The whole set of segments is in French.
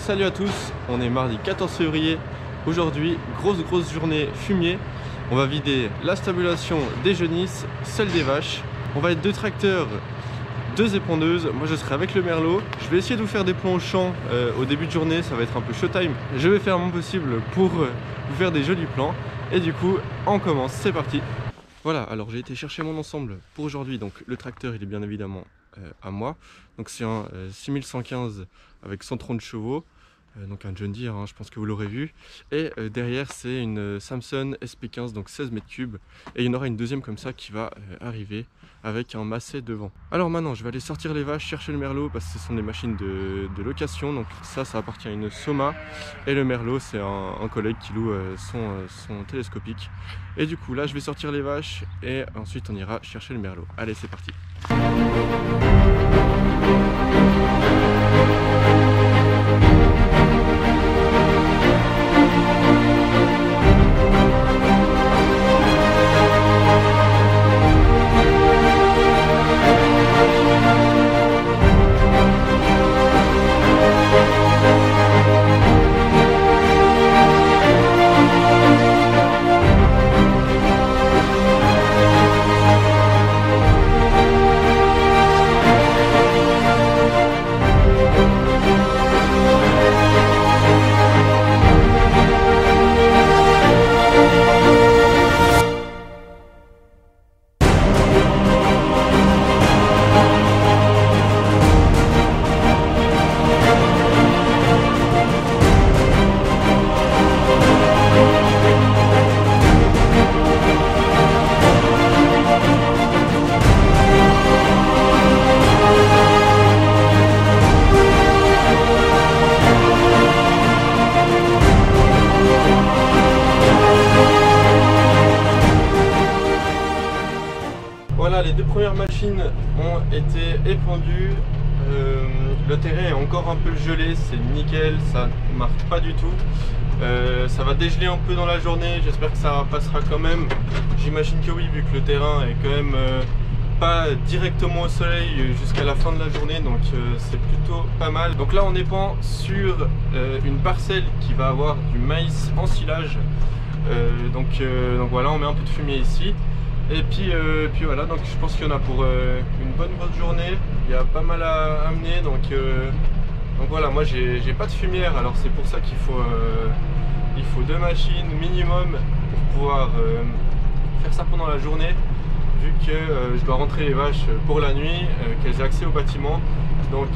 Salut à tous, on est mardi 14 février. Aujourd'hui, grosse journée fumier. On va vider la stabulation des genisses, celle des vaches. On va être 2 tracteurs, 2 épondeuses. Moi je serai avec le merlot. Je vais essayer de vous faire des plans au champ au début de journée, ça va être un peu showtime. Je vais faire mon possible pour vous faire des jolis plans. Et du coup, on commence, c'est parti. Voilà, alors j'ai été chercher mon ensemble pour aujourd'hui. Donc le tracteur il est bien évidemment à moi. Donc c'est un 6115 avec 130 chevaux. Donc un John Deere, hein, je pense que vous l'aurez vu. Et derrière c'est une Samson SP15, donc 16 mètres cubes. Et il y en aura une deuxième comme ça qui va arriver avec un masset devant. Alors maintenant je vais aller sortir les vaches, chercher le merlot parce que ce sont des machines de location. Donc ça appartient à une Soma. Et le merlot c'est un collègue qui loue son télescopique. Et du coup là je vais sortir les vaches et ensuite on ira chercher le merlot. Allez c'est parti. Voilà, les 2 premières machines ont été épendues. Le terrain est encore un peu gelé, c'est nickel, ça ne marque pas du tout. Ça va dégeler un peu dans la journée, j'espère que ça passera quand même. J'imagine que oui, vu que le terrain est quand même pas directement au soleil jusqu'à la fin de la journée, donc c'est plutôt pas mal. Donc là on épand sur une parcelle qui va avoir du maïs en silage. Donc voilà, on met un peu de fumier ici. Et puis voilà, donc je pense qu'il y en a pour une bonne grosse journée. Il y a pas mal à amener, donc voilà, moi j'ai pas de fumière, alors c'est pour ça qu'il faut 2 machines minimum pour pouvoir faire ça pendant la journée, vu que je dois rentrer les vaches pour la nuit, qu'elles aient accès au bâtiment. Donc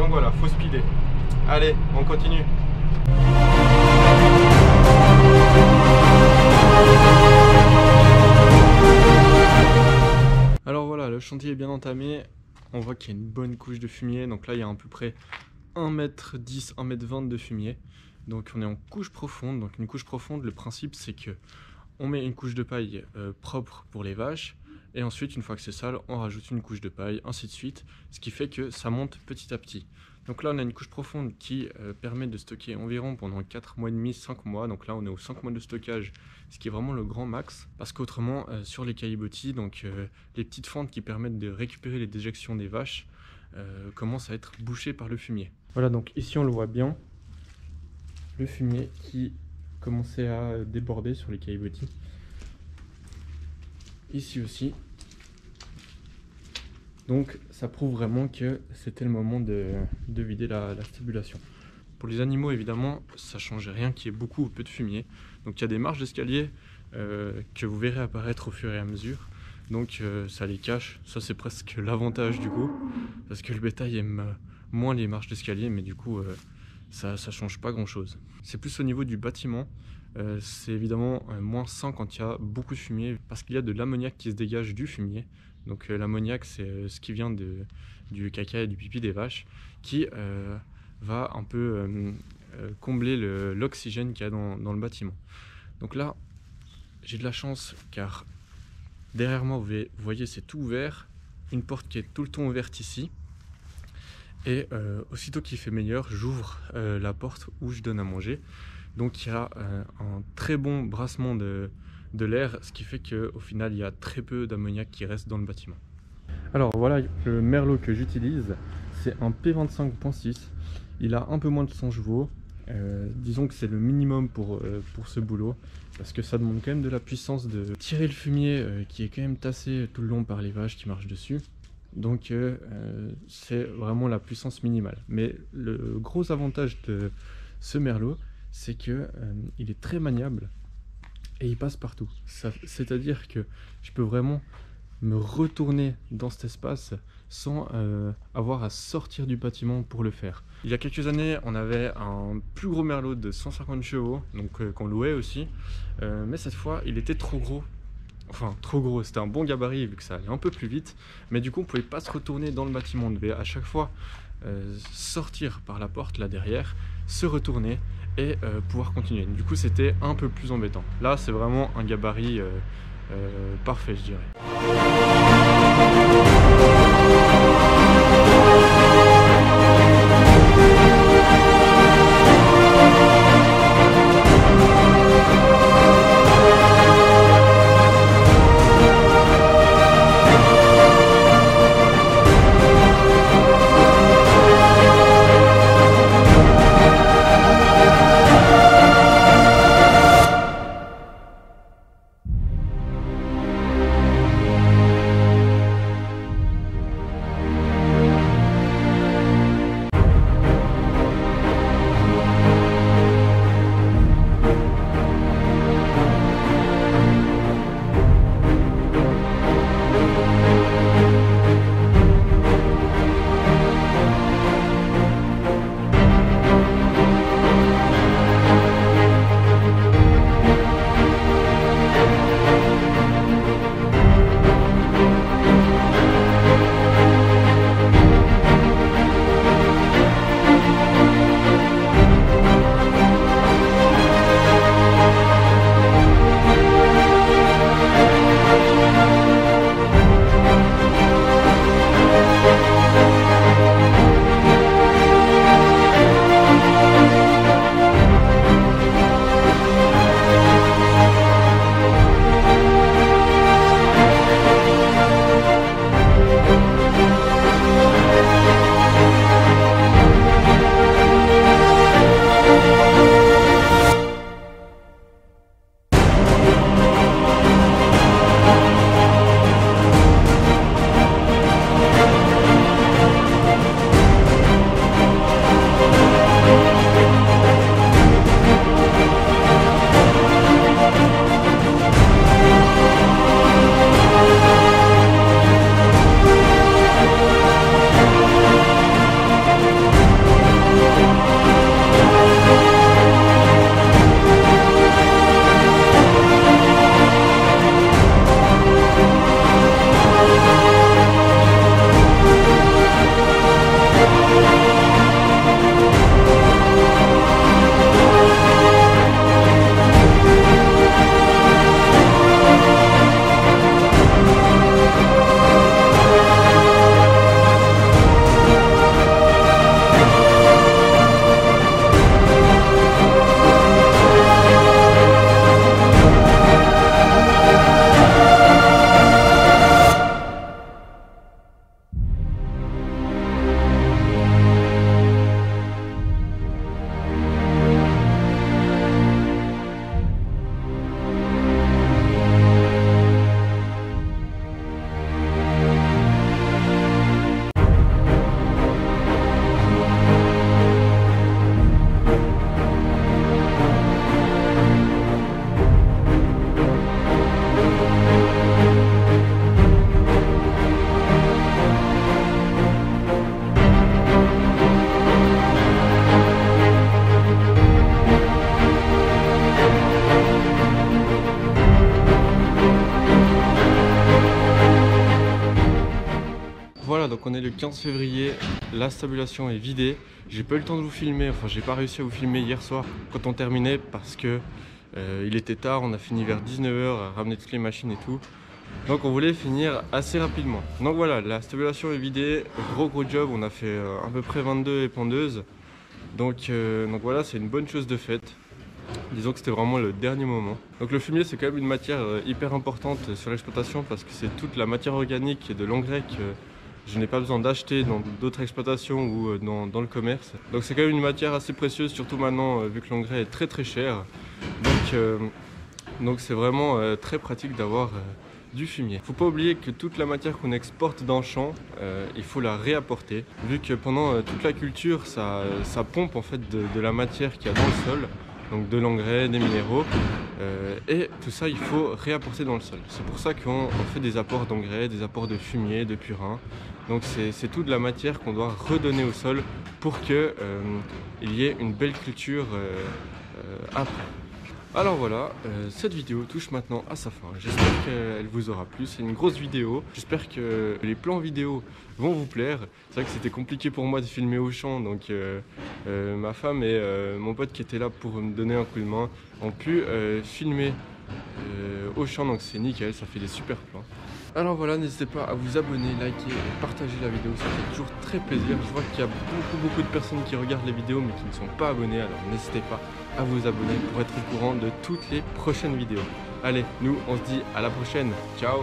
voilà, faut speeder. Allez, on continue. Alors voilà, le chantier est bien entamé, on voit qu'il y a une bonne couche de fumier, donc là il y a à peu près 1m10, 1m20 de fumier, donc on est en couche profonde. Donc une couche profonde, le principe c'est que on met une couche de paille propre pour les vaches, et ensuite une fois que c'est sale, on rajoute une couche de paille, ainsi de suite, ce qui fait que ça monte petit à petit. Donc là on a une couche profonde qui permet de stocker environ pendant 4 mois et demi, 5 mois, donc là on est aux 5 mois de stockage, ce qui est vraiment le grand max, parce qu'autrement sur les caillebotis, donc les petites fentes qui permettent de récupérer les déjections des vaches commencent à être bouchées par le fumier. Voilà, donc ici on le voit bien, le fumier qui commençait à déborder sur les caillebotis. Ici aussi. Donc ça prouve vraiment que c'était le moment de vider la stabulation. Pour les animaux évidemment ça change rien qu'il y ait beaucoup ou peu de fumier. Donc il y a des marches d'escalier que vous verrez apparaître au fur et à mesure. Donc ça les cache, ça c'est presque l'avantage du coup. Parce que le bétail aime moins les marches d'escalier, mais du coup ça change pas grand chose. C'est plus au niveau du bâtiment. C'est évidemment moins 100 quand il y a beaucoup de fumier, parce qu'il y a de l'ammoniac qui se dégage du fumier. Donc l'ammoniac c'est ce qui vient du caca et du pipi des vaches, qui va un peu combler l'oxygène qu'il y a dans le bâtiment. Donc là j'ai de la chance car derrière moi vous voyez c'est tout ouvert, une porte qui est tout le temps ouverte ici. Et aussitôt qu'il fait meilleur, j'ouvre la porte où je donne à manger. Donc il y a un très bon brassement de l'air, ce qui fait qu'au final il y a très peu d'ammoniac qui reste dans le bâtiment. Alors voilà le merlot que j'utilise, c'est un P25.6. Il a un peu moins de 100 chevaux. Disons que c'est le minimum pour ce boulot, parce que ça demande quand même de la puissance de tirer le fumier qui est quand même tassé tout le long par les vaches qui marchent dessus. Donc c'est vraiment la puissance minimale. Mais le gros avantage de ce merlot, c'est que il est très maniable et il passe partout. C'est-à-dire que je peux vraiment me retourner dans cet espace sans avoir à sortir du bâtiment pour le faire. Il y a quelques années, on avait un plus gros merlot de 150 chevaux, donc qu'on louait aussi, mais cette fois, il était trop gros. Enfin, trop gros, c'était un bon gabarit vu que ça allait un peu plus vite, mais du coup, on pouvait pas se retourner dans le bâtiment. On devait à chaque fois sortir par la porte là derrière, se retourner et pouvoir continuer. Du coup, c'était un peu plus embêtant. Là, c'est vraiment un gabarit parfait, je dirais. Voilà, donc on est le 15 février, la stabulation est vidée. J'ai pas eu le temps de vous filmer, enfin j'ai pas réussi à vous filmer hier soir quand on terminait parce que il était tard, on a fini vers 19 h à ramener toutes les machines et tout. Donc on voulait finir assez rapidement. Donc voilà, la stabulation est vidée, gros job, on a fait à peu près 22 épandeuses. Donc voilà, c'est une bonne chose de faite. Disons que c'était vraiment le dernier moment. Donc le fumier, c'est quand même une matière hyper importante sur l'exploitation parce que c'est toute la matière organique et de l'engrais Je n'ai pas besoin d'acheter dans d'autres exploitations ou dans le commerce. Donc c'est quand même une matière assez précieuse, surtout maintenant vu que l'engrais est très très cher. Donc c'est vraiment très pratique d'avoir du fumier. Faut pas oublier que toute la matière qu'on exporte d'un champ, il faut la réapporter. Vu que pendant toute la culture, ça pompe en fait de la matière qu'il y a dans le sol. Donc de l'engrais, des minéraux, et tout ça il faut réapporter dans le sol. C'est pour ça qu'on fait des apports d'engrais, des apports de fumier, de purin. Donc c'est toute la matière qu'on doit redonner au sol pour qu'il y ait une belle culture après. Alors voilà, cette vidéo touche maintenant à sa fin. J'espère qu'elle vous aura plu. C'est une grosse vidéo. J'espère que les plans vidéo vont vous plaire. C'est vrai que c'était compliqué pour moi de filmer au champ, donc ma femme et mon pote qui étaient là pour me donner un coup de main ont pu filmer au champ, donc c'est nickel, ça fait des super plans. Alors voilà, n'hésitez pas à vous abonner, liker et partager la vidéo, ça fait toujours très plaisir. Je vois qu'il y a beaucoup de personnes qui regardent les vidéos mais qui ne sont pas abonnées, alors n'hésitez pas à vous abonner pour être au courant de toutes les prochaines vidéos. Allez, nous on se dit à la prochaine, ciao!